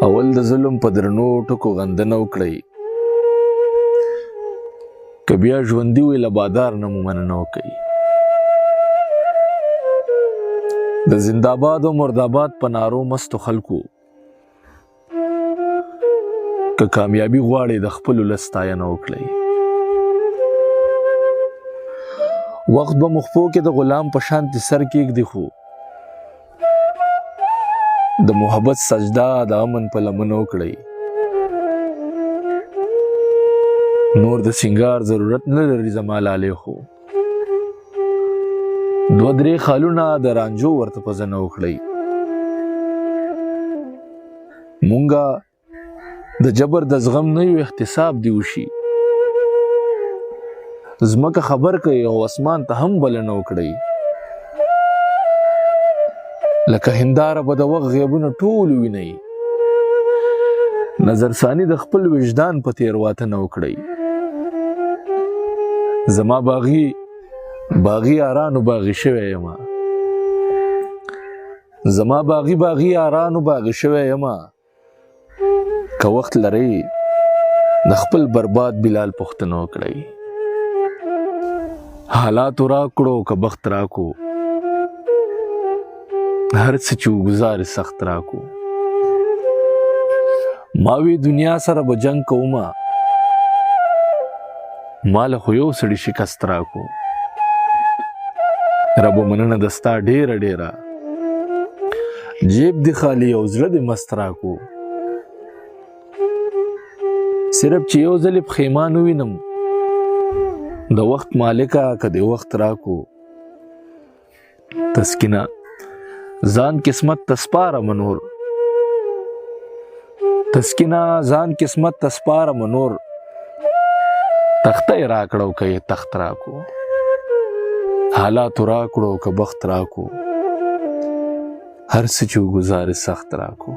اول د ظلم په درنو ټکو غندنه وکړئ، که بیا ژوندي وي له بادار نه مو مننه وکړئ. د زنده‌باد او مرده‌باد په نارو مستو خلکو که کامیابي غواړئ د خپلو ولس ستاینه وکړئ. وخت به مو خپو کې د غلام په شانتې سر کېږدي، خو د محبت سجده د امن په لمنه وکړئ. نور د سنگار ضرورت نه لري زما لالې، خو دوه درې خالونه د رانجو ورته په زنه وکړئ. مونږه د جبر د زغم نه یو احتساب دی وشي، ځمکه خبر کوي او اسمان ته هم بلنه وکړئ. لکه هنداره به د وخت غیبونه ټول وینئ، نظرثاني د خپل وجدان په تېرواتنه وکړئ. زما باغي یارانو باغي شوی یمه، زما باغي یارانو باغي شوی یمه. که وخت لرئ د خپل برباد بلال پوښتنه وکړئ. حالاتو راکړو که بخت راکو، هر څه چې وګزارې سخت راکو. ما وی دنیا سره به جنګ کومه، مال خو یو سړي شکست راکو. رب مننه دستا ډیره ډیره، جیب دی خالی او زړه دی مست راکو. صرف چې یو ځلې پښیمان ووینم د وخت مالکه که د وخت راکو. تسکینه ځان قسمت ته سپارم نور، تسکینه ځان قسمت ته سپارم نور. تخته یې راکړو که یې تخت راکو، حالاتو راکړو که بخت راکو. هر څه چې وګزارې سخت راکو.